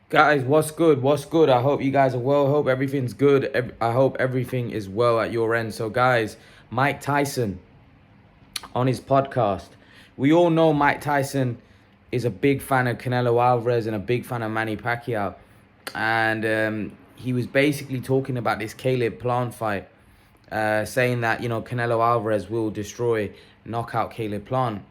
Guys, what's good? What's good? I hope you guys are well. Hope everything's good. I hope everything is well at your end. So, guys, Mike Tyson on his podcast. We all know Mike Tyson is a big fan of Canelo Alvarez and a big fan of Manny Pacquiao. And he was basically talking about this Caleb-Plant fight, saying that, Canelo Alvarez will knock out Caleb-Plant.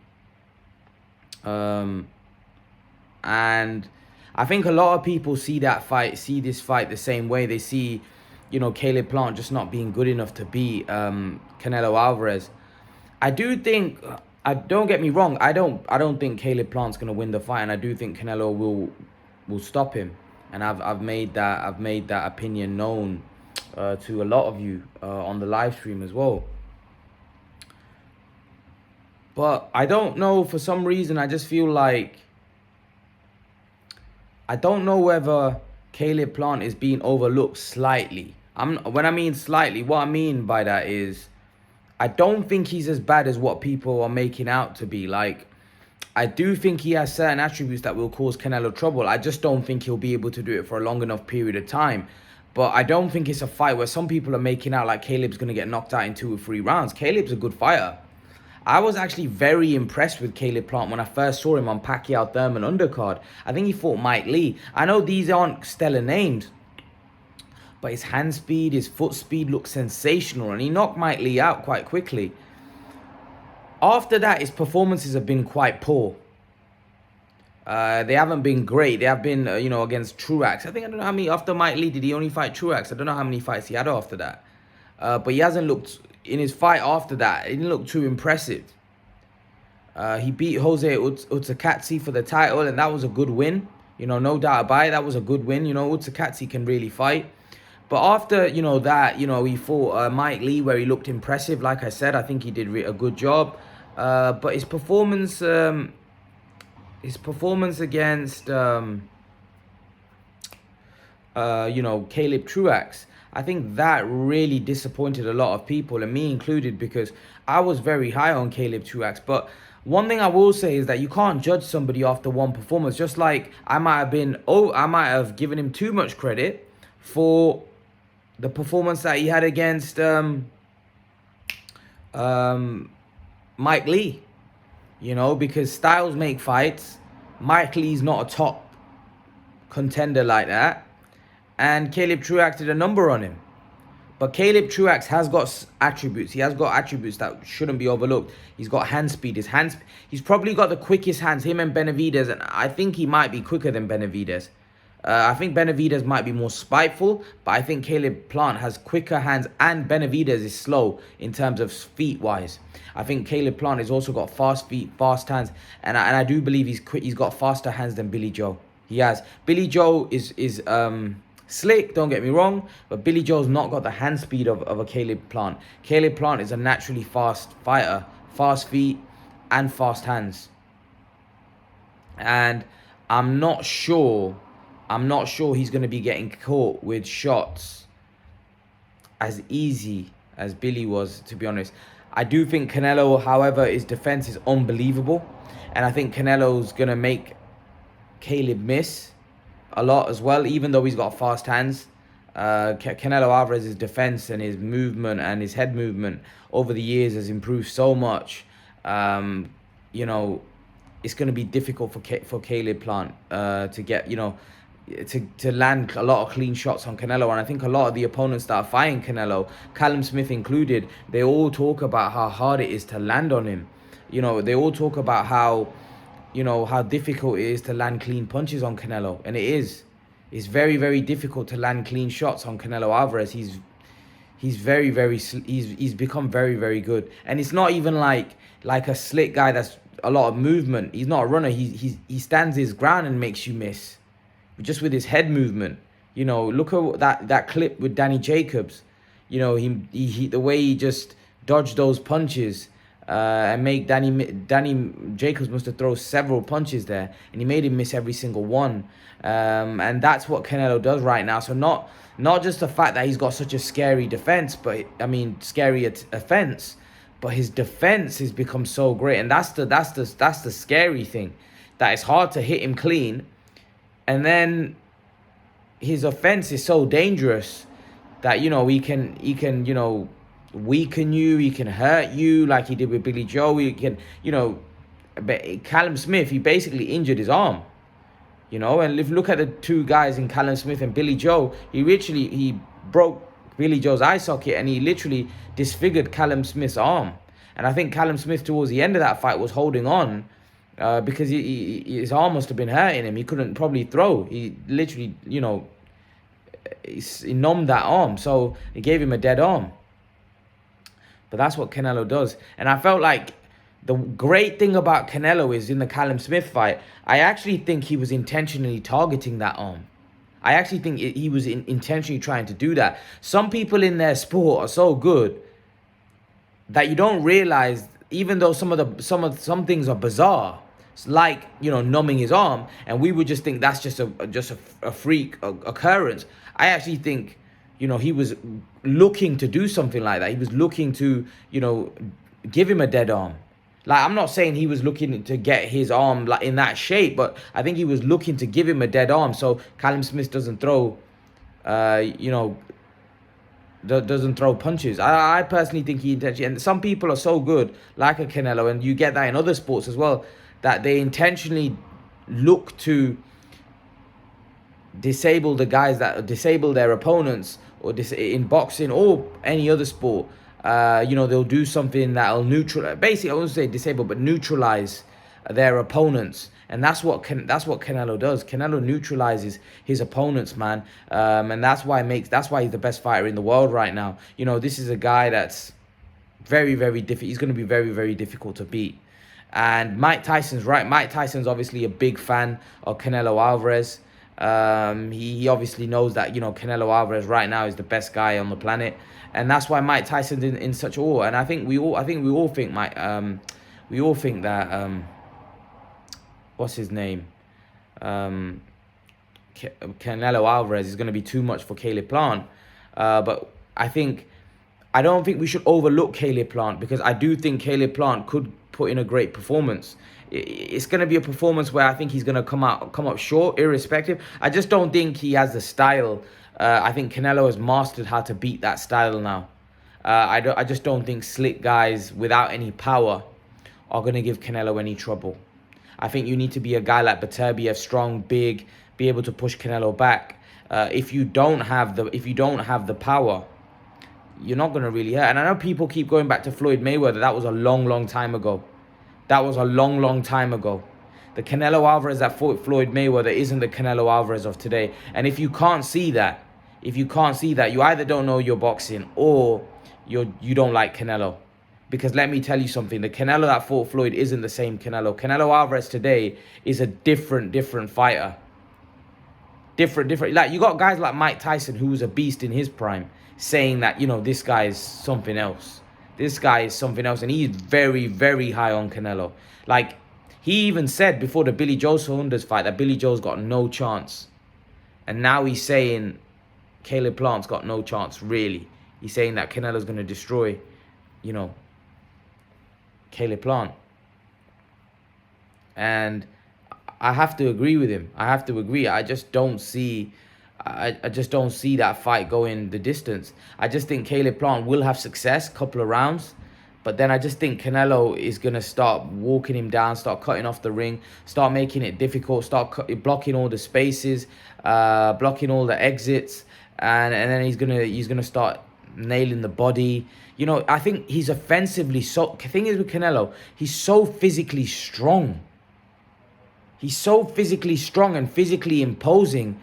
And I think a lot of people see this fight the same way. They see, Caleb-Plant just not being good enough to beat Canelo Alvarez. I do think, don't get me wrong, I don't think Caleb-Plant's gonna win the fight, and I do think Canelo will stop him. And I've made that opinion known to a lot of you on the live stream as well. But I don't know, for some reason, I just feel like I don't know whether Caleb-Plant is being overlooked slightly. When I mean slightly, what I mean by that is I don't think he's as bad as what people are making out to be. Like, I do think he has certain attributes that will cause Canelo trouble. I just don't think he'll be able to do it for a long enough period of time. But I don't think it's a fight where some people are making out like Caleb's going to get knocked out in 2 or 3 rounds. Caleb's a good fighter. I was actually very impressed with Caleb-Plant when I first saw him on Pacquiao Thurman undercard. I think he fought Mike Lee. I know these aren't stellar names, but his hand speed, his foot speed looked sensational, and he knocked Mike Lee out quite quickly. After that, his performances have been quite poor. They haven't been great. They have been, against Truax. I don't know how many, after Mike Lee, did he only fight Truax? I don't know how many fights he had after that. But he hasn't looked, in his fight after that, it didn't look too impressive. He beat Jose Utakatsi for the title, and that was a good win. No doubt about it. That was a good win. Utakatsi can really fight. But after, that, he fought Mike Lee, where he looked impressive. Like I said, I think he did a good job. But his performance against, Caleb Truax, I think that really disappointed a lot of people, and me included, because I was very high on Caleb Truax. But one thing I will say is that you can't judge somebody after one performance. Just like I might have given him too much credit for the performance that he had against Mike Lee. Because styles make fights. Mike Lee's not a top contender like that. And Caleb Truax did a number on him. But Caleb Truax has got attributes. He has got attributes that shouldn't be overlooked. He's got hand speed. He's probably got the quickest hands, him and Benavidez. And I think he might be quicker than Benavidez. I think Benavidez might be more spiteful, but I think Caleb-Plant has quicker hands, and Benavidez is slow in terms of feet-wise. I think Caleb-Plant has also got fast feet, fast hands, and I do believe he's got faster hands than Billy Joe. He has. Billy Joe is slick, don't get me wrong, but Billy Joe's not got the hand speed of a Caleb-Plant. Caleb-Plant is a naturally fast fighter, fast feet and fast hands. And I'm not sure he's going to be getting caught with shots as easy as Billy was, to be honest. I do think Canelo, however, his defense is unbelievable. And I think Canelo's going to make Caleb miss a lot as well, even though he's got fast hands. Canelo Alvarez's defense and his movement and his head movement over the years has improved so much. It's going to be difficult for Caleb-Plant to get, to land a lot of clean shots on Canelo. And I think a lot of the opponents that are fighting Canelo, Callum Smith included, they all talk about how hard it is to land on him. They all talk about how difficult it is to land clean punches on Canelo. And it is. It's very, very difficult to land clean shots on Canelo Alvarez. He's become very, very good. And it's not even like a slick guy that's a lot of movement. He's not a runner. He stands his ground and makes you miss. Just with his head movement. Look at that clip with Danny Jacobs. He the way he just dodged those punches and make Danny Jacobs must have thrown several punches there, and he made him miss every single one. And that's what Canelo does right now. So not just the fact that he's got such a scary defense, but scary offense, but his defense has become so great, and that's the scary thing, that it's hard to hit him clean. And then his offense is so dangerous that, he can, weaken you, he can hurt you like he did with Billy Joe. He can, but Callum Smith, he basically injured his arm. And if you look at the two guys in Callum Smith and Billy Joe, he broke Billy Joe's eye socket and he literally disfigured Callum Smith's arm. And I think Callum Smith towards the end of that fight was holding on because his arm must have been hurting him. He couldn't probably throw. He literally, he numbed that arm. So it gave him a dead arm. But that's what Canelo does. And I felt like the great thing about Canelo is in the Callum Smith fight, I actually think he was intentionally targeting that arm. I actually think he was intentionally trying to do that. Some people in their sport are so good that you don't realize, even though some things are bizarre, like numbing his arm, and we would just think that's just a freak occurrence. I actually think he was looking to do something like that. He was looking to give him a dead arm. Like, I'm not saying he was looking to get his arm like in that shape, but I think he was looking to give him a dead arm so Callum Smith doesn't throw, doesn't throw punches. I personally think he intentionally, and some people are so good, like a Canelo, and you get that in other sports as well, that they intentionally look to disable the guys that disable their opponents, or in boxing or any other sport. They'll do something that'll neutralize, basically, I won't say disable, but neutralize their opponents. And that's what Canelo does. Canelo neutralizes his opponents, man. And that's why he's the best fighter in the world right now. This is a guy that's very, very difficult. He's going to be very, very difficult to beat. And Mike Tyson's right. Mike Tyson's obviously a big fan of Canelo Alvarez. He obviously knows that, Canelo Alvarez right now is the best guy on the planet. And that's why Mike Tyson's in such awe. And I think we all think that what's his name? Canelo Alvarez is going to be too much for Canelo-Plant. But I don't think we should overlook Canelo-Plant, because I do think Canelo-Plant could put in a great performance. It's going to be a performance where I think he's going to come up short, irrespective. I just don't think he has the style. I think Canelo has mastered how to beat that style now. I just don't think slick guys without any power are going to give Canelo any trouble. I think you need to be a guy like Beterbiev, strong, big, be able to push Canelo back. If you don't have the power, you're not going to really hurt. And I know people keep going back to Floyd Mayweather. That was a long, long time ago. The Canelo Alvarez that fought Floyd Mayweather isn't the Canelo Alvarez of today. And if you can't see that, you either don't know your boxing or you don't like Canelo. Because let me tell you something, the Canelo that fought Floyd isn't the same Canelo. Canelo Alvarez today is a different fighter. Different. Like, you got guys like Mike Tyson, who was a beast in his prime, saying that, this guy is something else. And he's very, very high on Canelo. Like, he even said before the Billy Joe Saunders fight that Billy Joe's got no chance. And now he's saying Canelo-Plant's got no chance, really. He's saying that Canelo's going to destroy, Canelo-Plant. And I have to agree with him. I just don't see that fight going the distance. I just think Canelo-Plant will have success, couple of rounds. But then I just think Canelo is going to start walking him down, start cutting off the ring, start making it difficult, start blocking all the spaces, blocking all the exits. And then he's gonna start nailing the body. I think he's offensively so. The thing is with Canelo, he's so physically strong. He's so physically strong and physically imposing.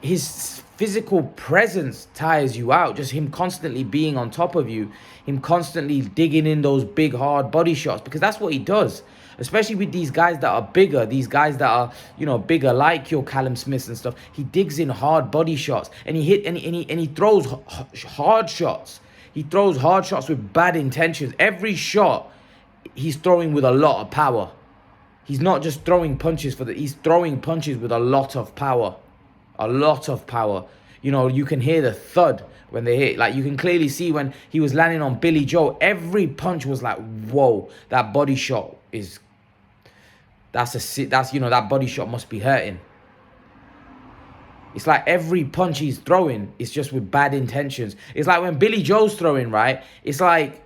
His physical presence tires you out. Just him constantly being on top of you, him constantly digging in those big hard body shots, because that's what he does. Especially with these guys that are bigger, these guys that are, bigger, like your Callum Smiths and stuff. He digs in hard body shots, and he throws hard shots. He throws hard shots with bad intentions. Every shot, he's throwing with a lot of power. He's not just throwing punches he's throwing punches with a lot of power. A lot of power. You can hear the thud when they hit. Like, you can clearly see when he was landing on Billy Joe, every punch was like, whoa, that body shot is, that body shot must be hurting. It's like every punch he's throwing is just with bad intentions. It's like when Billy Joe's throwing, right? It's like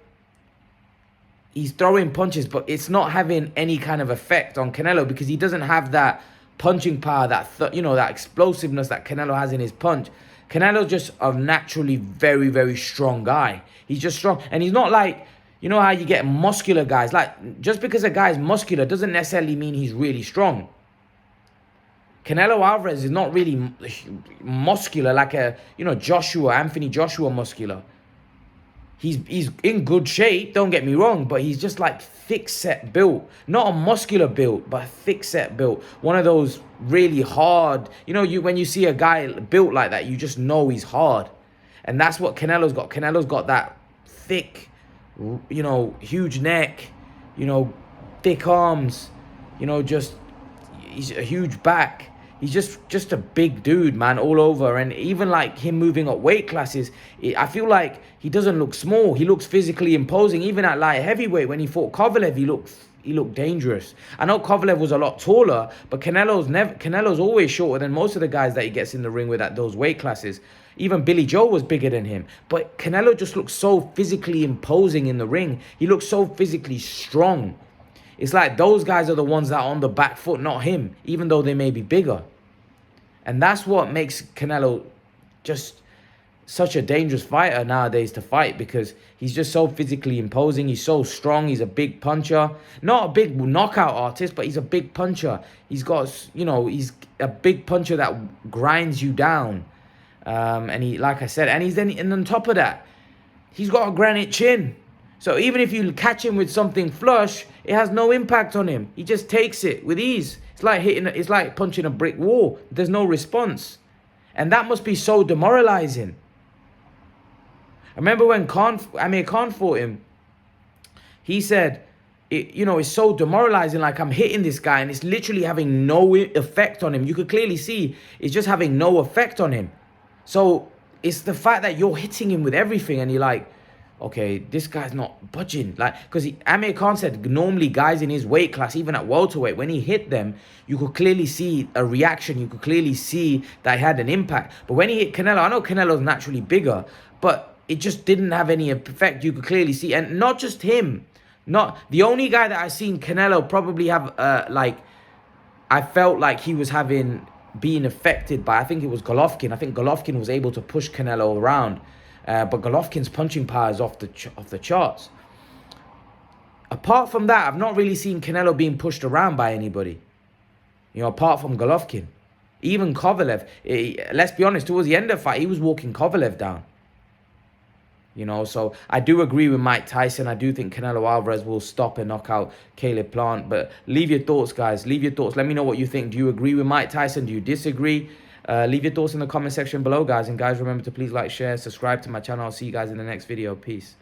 he's throwing punches, but it's not having any kind of effect on Canelo because he doesn't have that punching power, that explosiveness that Canelo has in his punch. Canelo's just a naturally very, very strong guy. He's just strong. And he's not like, you know how you get muscular guys. Like, just because a guy's muscular doesn't necessarily mean he's really strong. Canelo Alvarez is not really muscular like Anthony Joshua muscular. He's in good shape, don't get me wrong, but he's just like thick-set built. Not a muscular built, but a thick-set built. One of those really hard, when you see a guy built like that, you just know he's hard. And that's what Canelo's got. Canelo's got that thick, huge neck, thick arms, he's a huge back. He's just a big dude, man, all over. And even like him moving up weight classes, I feel like he doesn't look small. He looks physically imposing. Even at light heavyweight, when he fought Kovalev, he looked dangerous. I know Kovalev was a lot taller, but Canelo's always shorter than most of the guys that he gets in the ring with at those weight classes. Even Billy Joe was bigger than him. But Canelo just looks so physically imposing in the ring. He looks so physically strong. It's like those guys are the ones that are on the back foot, not him, even though they may be bigger. And that's what makes Canelo just such a dangerous fighter nowadays to fight, because he's just so physically imposing. He's so strong. He's a big puncher. Not a big knockout artist, but he's a big puncher. He's got, he's a big puncher that grinds you down. And he, like I said, and on top of that, he's got a granite chin. So even if you catch him with something flush, it has no impact on him. He just takes it with ease. It's like punching a brick wall. There's no response. And that must be so demoralizing. I remember when Amir Khan fought him, he said, it's so demoralizing, like I'm hitting this guy and it's literally having no effect on him. You could clearly see it's just having no effect on him. So it's the fact that you're hitting him with everything and you're like, okay, this guy's not budging. Like, because Amir Khan said normally guys in his weight class, even at welterweight, when he hit them, you could clearly see a reaction. You could clearly see that it had an impact. But when he hit Canelo, I know Canelo's naturally bigger, but it just didn't have any effect. You could clearly see. And not just him. Not the only guy that I've seen Canelo probably have, I felt like he was being affected by, I think it was Golovkin. I think Golovkin was able to push Canelo around. But Golovkin's punching power is off the charts. Apart from that, I've not really seen Canelo being pushed around by anybody. Apart from Golovkin. Even Kovalev. Let's be honest, towards the end of the fight, he was walking Kovalev down. So I do agree with Mike Tyson. I do think Canelo Alvarez will stop and knock out Canelo-Plant. But leave your thoughts, guys. Leave your thoughts. Let me know what you think. Do you agree with Mike Tyson? Do you disagree? Leave your thoughts in the comment section below, guys. And guys, remember to please like, share, subscribe to my channel. I'll see you guys in the next video. Peace.